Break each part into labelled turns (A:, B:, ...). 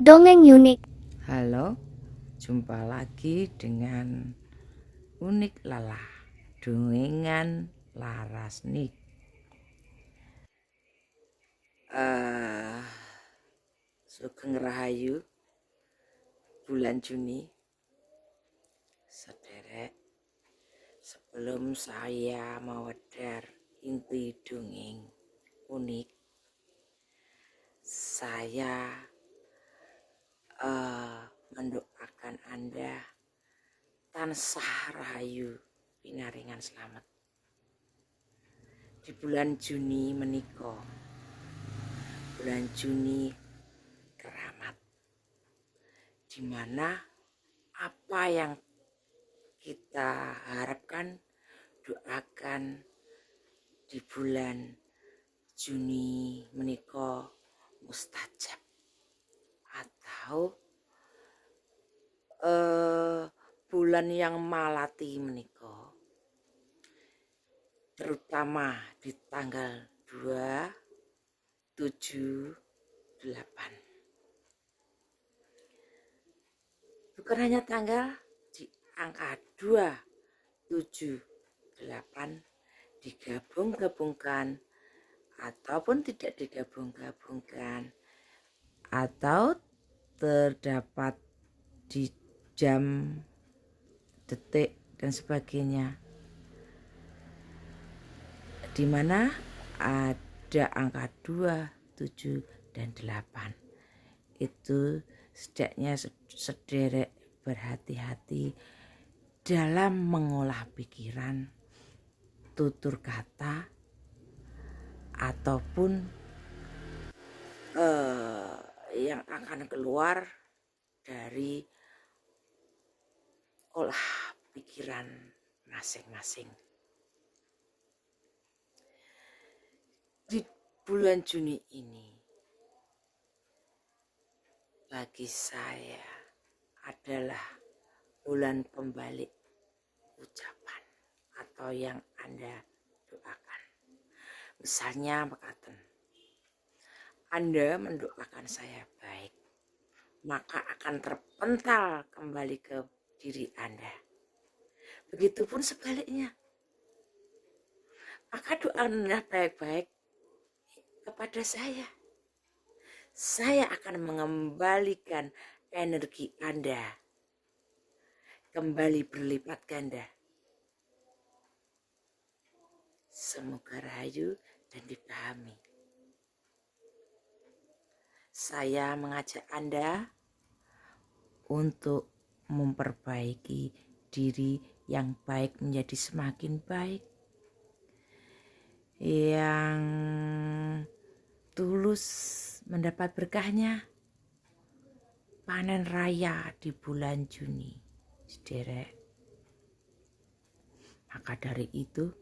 A: Dongeng unik.
B: Halo, jumpa lagi dengan Unik Lala, dongengan Larasnik. Sugeng Rahayu, bulan Juni. Sederek, sebelum saya mewedar inti dongeng unik, saya mendoakan Anda tansah rahayu pinaringan selamat di bulan Juni menika. Bulan Juni keramat, di mana apa yang kita harapkan, doakan di bulan Juni menika mustajab, atau bulan yang malati menika, terutama di tanggal 2, 7, 8. Bukan hanya tanggal, di angka 2, 7, 8 digabung-gabungkan ataupun tidak digabung-gabungkan, atau terdapat di jam, detik dan sebagainya, di mana ada angka 2, 7, dan 8. Itu setidaknya sederek berhati-hati dalam mengolah pikiran, tutur kata, ataupun yang akan keluar dari olah pikiran masing-masing. Di bulan Juni ini, bagi saya adalah bulan pembalik ucapan atau yang Anda doakan. Misalnya mekaten, Anda mendoakan saya baik, maka akan terpental kembali ke diri Anda. Begitupun sebaliknya, maka doa Anda baik-baik kepada saya akan mengembalikan energi Anda kembali berlipat ganda. Semoga rahayu dan dipahami. Saya mengajak Anda untuk memperbaiki diri yang baik menjadi semakin baik, yang tulus mendapat berkahnya panen raya di bulan Juni, sederek. Maka dari itu,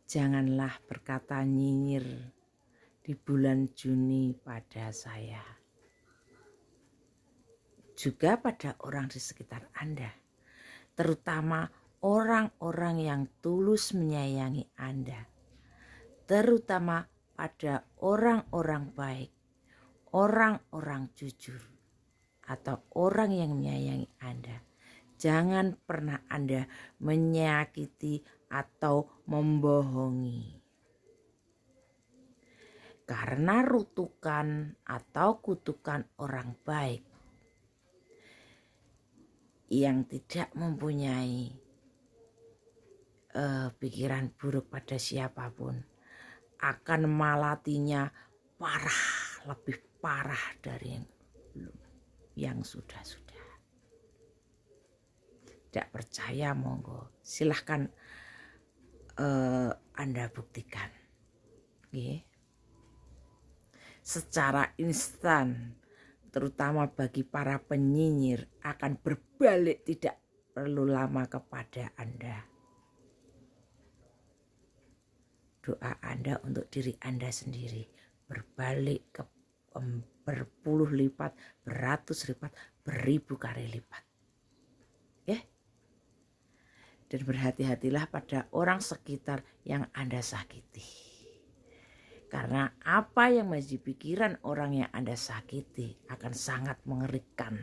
B: janganlah berkata nyinyir di bulan Juni pada saya, juga pada orang di sekitar Anda, terutama orang-orang yang tulus menyayangi Anda, terutama pada orang-orang baik, orang-orang jujur, atau orang yang menyayangi Anda. Jangan pernah Anda menyakiti atau membohongi, karena rutukan atau kutukan orang baik yang tidak mempunyai pikiran buruk pada siapapun akan malatinya parah, lebih parah dari yang sudah-sudah. Tidak percaya, monggo silahkan Anda buktikan. Secara instan, terutama bagi para penyinyir, akan berbalik tidak perlu lama kepada Anda. Doa Anda untuk diri Anda sendiri berbalik ke berpuluh lipat, beratus lipat, beribu kali lipat. Dan berhati-hatilah pada orang sekitar yang Anda sakiti, Karena apa yang menjadi pikiran orang yang Anda sakiti akan sangat mengerikan.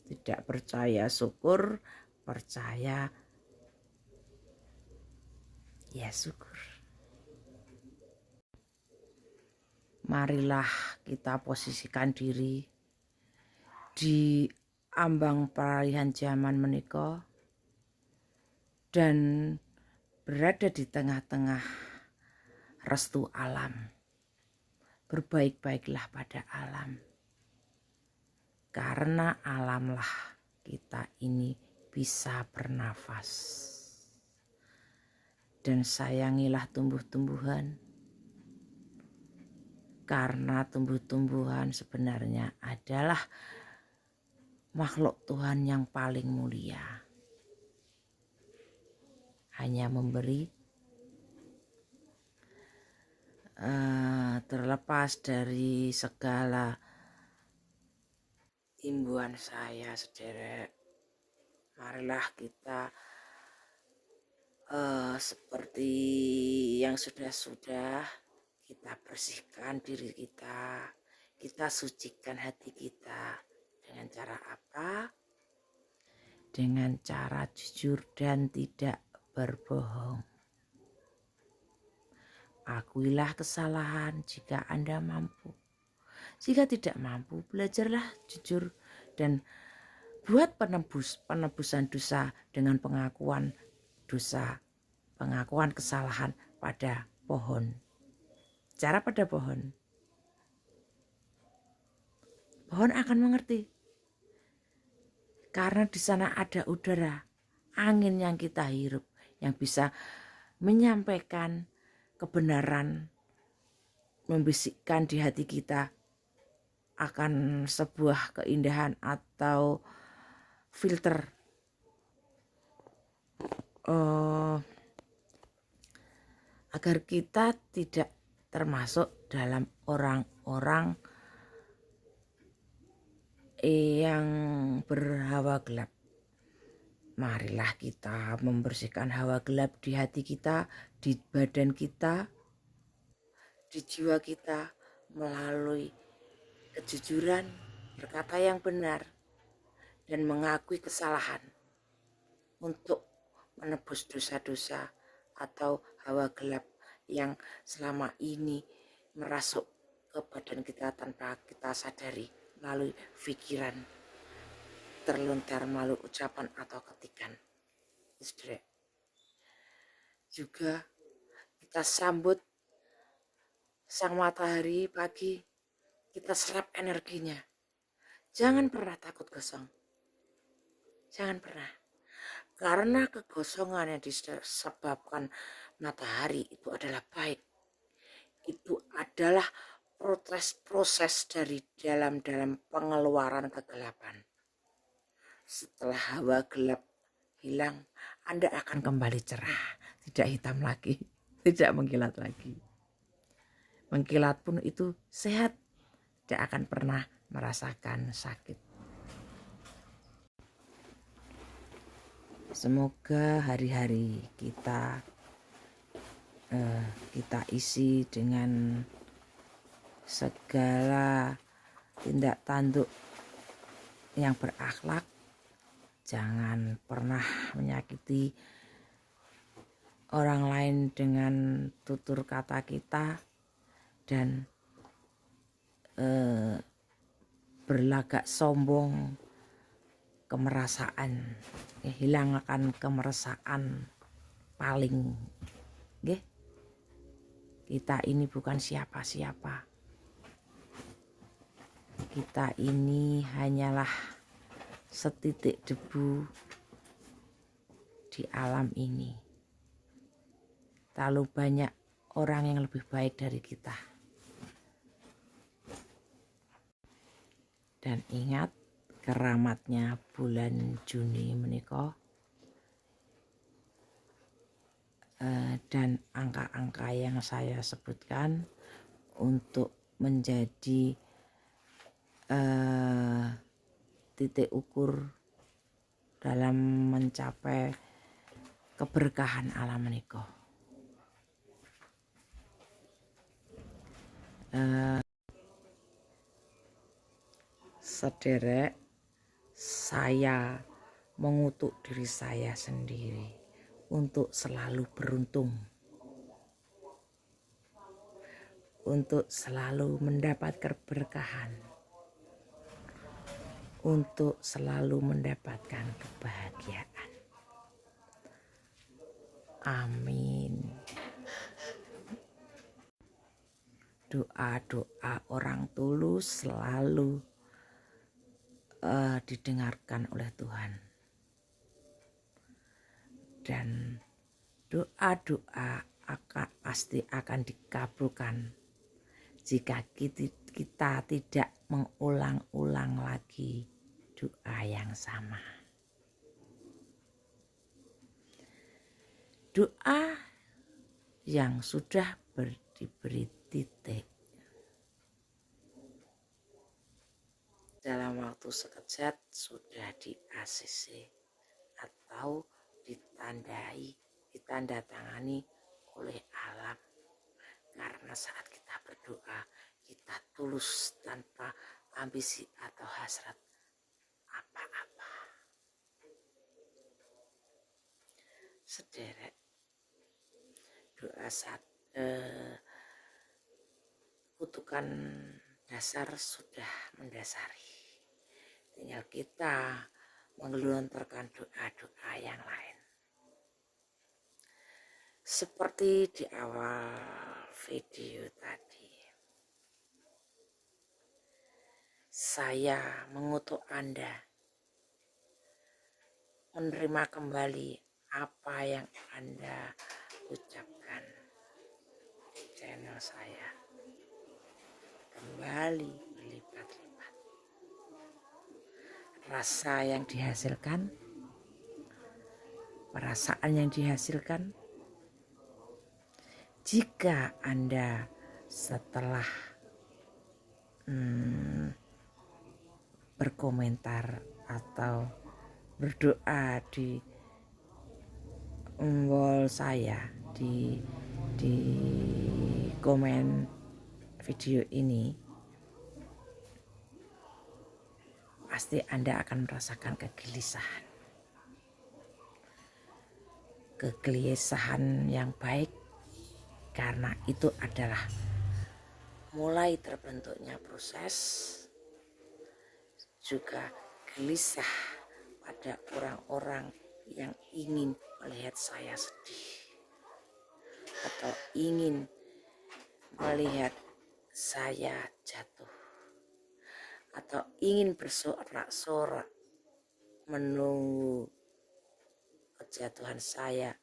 B: Tidak percaya syukur, percaya ya syukur. Marilah kita posisikan diri di ambang peralihan zaman menika dan berada di tengah-tengah restu alam. Berbaik-baiklah pada alam. Karena alamlah kita ini bisa bernafas. Dan sayangilah tumbuh-tumbuhan. Karena tumbuh-tumbuhan sebenarnya adalah makhluk Tuhan yang paling mulia. Hanya memberi, terlepas dari segala imbuan saya sederek, marilah kita seperti yang sudah-sudah kita bersihkan diri kita sucikan hati kita. Dengan cara apa? Dengan cara jujur dan tidak berbohong. Akuilah kesalahan jika Anda mampu. Jika tidak mampu, belajarlah jujur dan buat penebusan dosa dengan pengakuan dosa, pengakuan kesalahan pada pohon. Cara pada pohon. Pohon akan mengerti. Karena di sana ada udara, angin yang kita hirup yang bisa menyampaikan kebenaran, membisikkan di hati kita akan sebuah keindahan atau filter agar kita tidak termasuk dalam orang-orang yang berhawa gelap. Marilah kita membersihkan hawa gelap di hati kita, di badan kita, di jiwa kita melalui kejujuran, berkata yang benar, dan mengakui kesalahan untuk menebus dosa-dosa atau hawa gelap yang selama ini merasuk ke badan kita tanpa kita sadari melalui pikiran, terlontar melalui ucapan atau ketikan. Juga kita sambut sang matahari pagi, kita serap energinya. Jangan pernah takut gosong. Jangan pernah. Karena kegosongan yang disebabkan matahari itu adalah baik. Itu adalah proses dari dalam pengeluaran kegelapan. Setelah hawa gelap hilang, Anda akan kembali cerah, tidak hitam lagi, tidak mengkilat lagi. Mengkilat pun itu sehat, tidak akan pernah merasakan sakit. Semoga hari-hari kita isi dengan segala tindak tanduk yang berakhlak. Jangan pernah menyakiti orang lain dengan tutur kata kita dan berlagak sombong, kemerasaan. Hilangkan kemerasaan paling. Kita ini bukan siapa-siapa. Kita ini hanyalah setitik debu di alam ini. Terlalu banyak orang yang lebih baik dari kita. Dan ingat keramatnya bulan Juni menika dan angka-angka yang saya sebutkan untuk menjadi titik ukur dalam mencapai keberkahan alam menika. Sederek, saya mengutuk diri saya sendiri untuk selalu beruntung, untuk selalu mendapat keberkahan, untuk selalu mendapatkan kebahagiaan. Amin. Doa-doa orang tulus selalu didengarkan oleh Tuhan, dan doa-doa pasti akan dikabulkan jika kita tidak mengulang-ulang lagi doa yang sama. Doa yang sudah diberi titik dalam waktu sekejap sudah di ACC atau ditandatangani oleh alam, karena saat kita berdoa kita tulus tanpa ambisi atau hasrat apa-apa. Sederek, doa kutukan dasar sudah mendasari, tinggal kita menggelontorkan doa-doa yang lain. Seperti di awal video tadi, saya mengutuk Anda menerima kembali apa yang Anda ucapkan di channel saya, kembali berlipat-lipat. Rasa yang dihasilkan, perasaan yang dihasilkan, jika Anda setelah berkomentar atau berdoa di wall saya, di komen video ini, pasti Anda akan merasakan kegelisahan yang baik, karena itu adalah mulai terbentuknya proses, juga gelisah pada orang-orang yang ingin melihat saya sedih atau ingin melihat saya jatuh atau ingin bersorak-sorak menunggu kejatuhan saya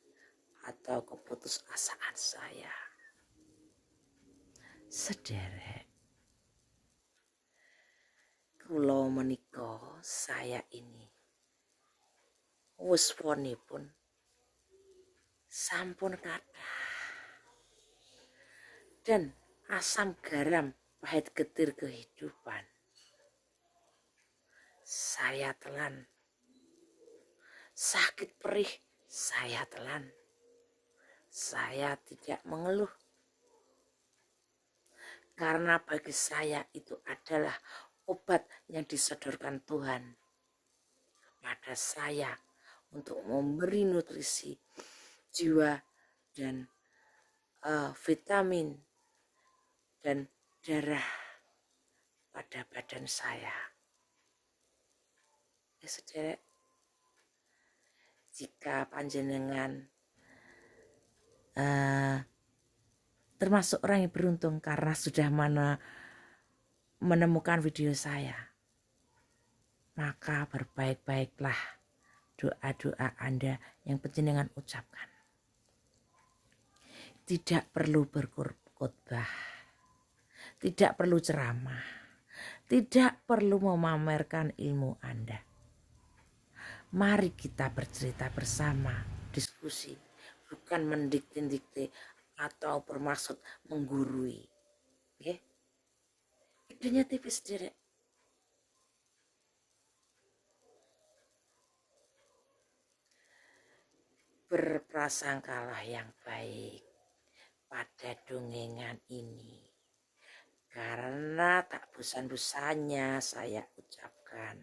B: atau keputusasaan saya. Sederek, kula menika saya ini wis pun sampun kathah, dan asam garam pahit getir kehidupan saya telan, sakit perih saya telan. Saya tidak mengeluh, karena bagi saya itu adalah obat yang disodorkan Tuhan pada saya untuk memberi nutrisi jiwa dan vitamin dan darah pada badan saya. Ya sederek, jika panjenengan termasuk orang yang beruntung karena sudah menemukan video saya, maka berbaik-baiklah doa-doa Anda yang panjenengan ucapkan. Tidak perlu berkhotbah, tidak perlu ceramah, tidak perlu memamerkan ilmu Anda. Mari kita bercerita bersama, diskusi, bukan mendikte-dikte atau bermaksud menggurui. Okay? Idenya tipis sederek. Berprasangkalah yang baik pada dongengan ini, Karena tak bosan-bosannya saya ucapkan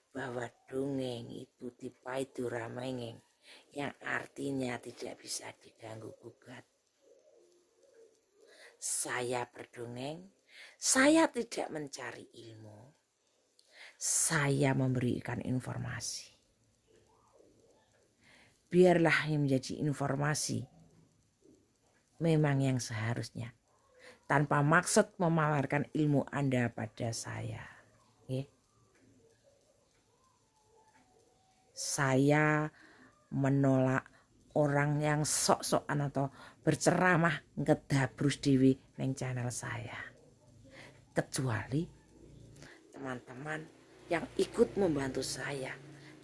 B: bahwa dongeng itu tipai duramengeng, yang artinya tidak bisa diganggu gugat. Saya berdongeng, saya tidak mencari ilmu, saya memberikan informasi. Biarlah yang menjadi informasi memang yang seharusnya, tanpa maksud memamerkan ilmu Anda pada saya. Saya menolak orang yang sok-sokan atau berceramah ngedabrus dewi neng channel saya. Kecuali teman-teman yang ikut membantu saya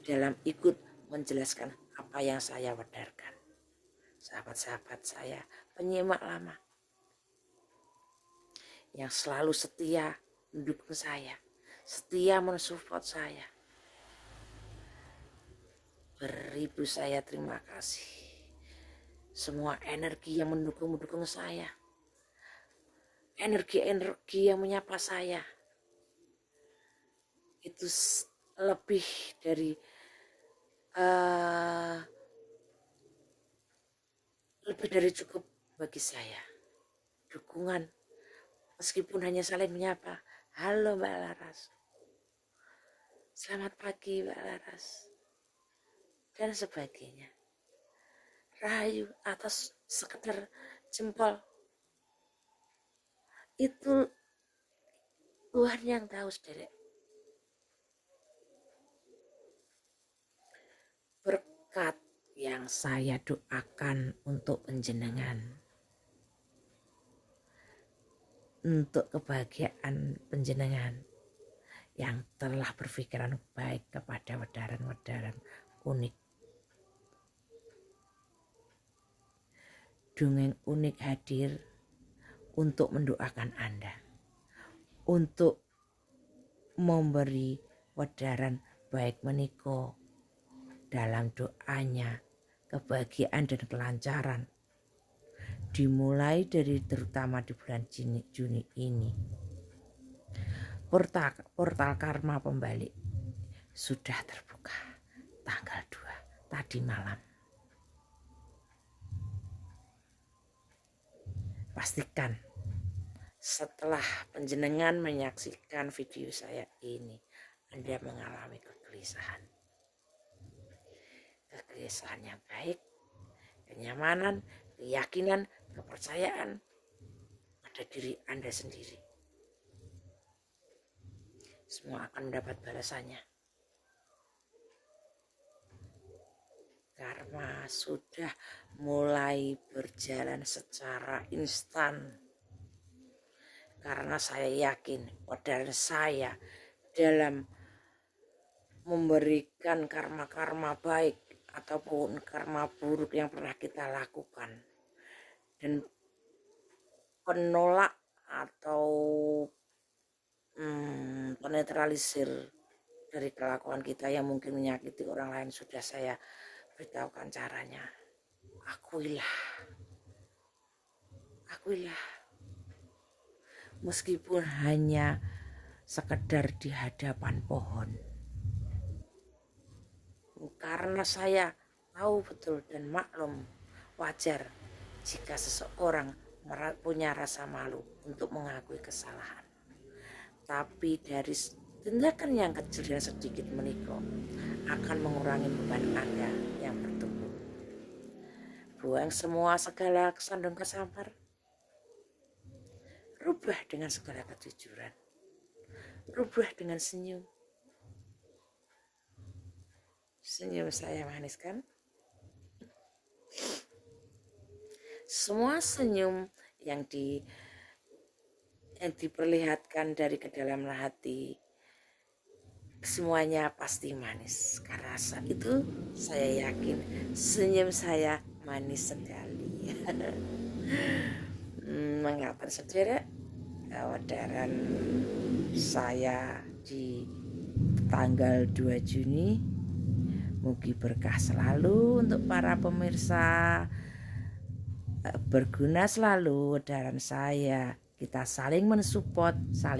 B: dalam ikut menjelaskan apa yang saya wedarkan. Sahabat-sahabat saya, penyimak lama yang selalu setia mendukung saya, setia mensupport saya. Beribu saya terima kasih. Semua energi yang mendukung saya, energi yang menyapa saya, itu lebih dari cukup bagi saya. Dukungan meskipun hanya saling menyapa, halo Mbak Laras, selamat pagi Mbak Laras, dan sebagainya. Rahayu atas sekedar jempol, itu Tuhan yang tahu saudara. Berkat yang saya doakan untuk penjenengan, untuk kebahagiaan penjenengan yang telah berpikiran baik kepada wedaran-wedaran unik. Dongeng unik hadir untuk mendoakan Anda, untuk memberi wedaran baik meniko dalam doanya kebahagiaan dan kelancaran, dimulai dari terutama di bulan Juni ini. Portal karma pembalik sudah terbuka tanggal 2 tadi malam. Pastikan setelah penjenengan menyaksikan video saya ini, Anda mengalami kegelisahan. Kegelisahan yang baik, kenyamanan, keyakinan, kepercayaan pada diri Anda sendiri. Semua akan mendapat balasannya. Karma sudah mulai berjalan secara instan. Karena saya yakin wedaran saya dalam memberikan karma-karma baik ataupun karma buruk yang pernah kita lakukan, dan penolak atau penetralisir dari kelakuan kita yang mungkin menyakiti orang lain sudah saya beritahukan caranya. Akuilah meskipun hanya sekedar di hadapan pohon, karena saya tahu betul dan maklum wajar jika seseorang punya rasa malu untuk mengakui kesalahan. Tapi dari tindakan yang kecil dan sedikit menikah akan mengurangi beban Anda yang bertumbuh. Buang semua segala kesan dan kesampar. Rubah dengan segala kejujuran. Rubah dengan senyum. Senyum saya manis kan? Semua senyum yang diperlihatkan dari kedalaman hati, semuanya pasti manis. Karena itu saya yakin senyum saya manis sekali. Mengapa saudara, wedaran saya di tanggal 2 Juni mugi berkah selalu untuk para pemirsa, berguna selalu wedaran saya Kita saling mensupport, saling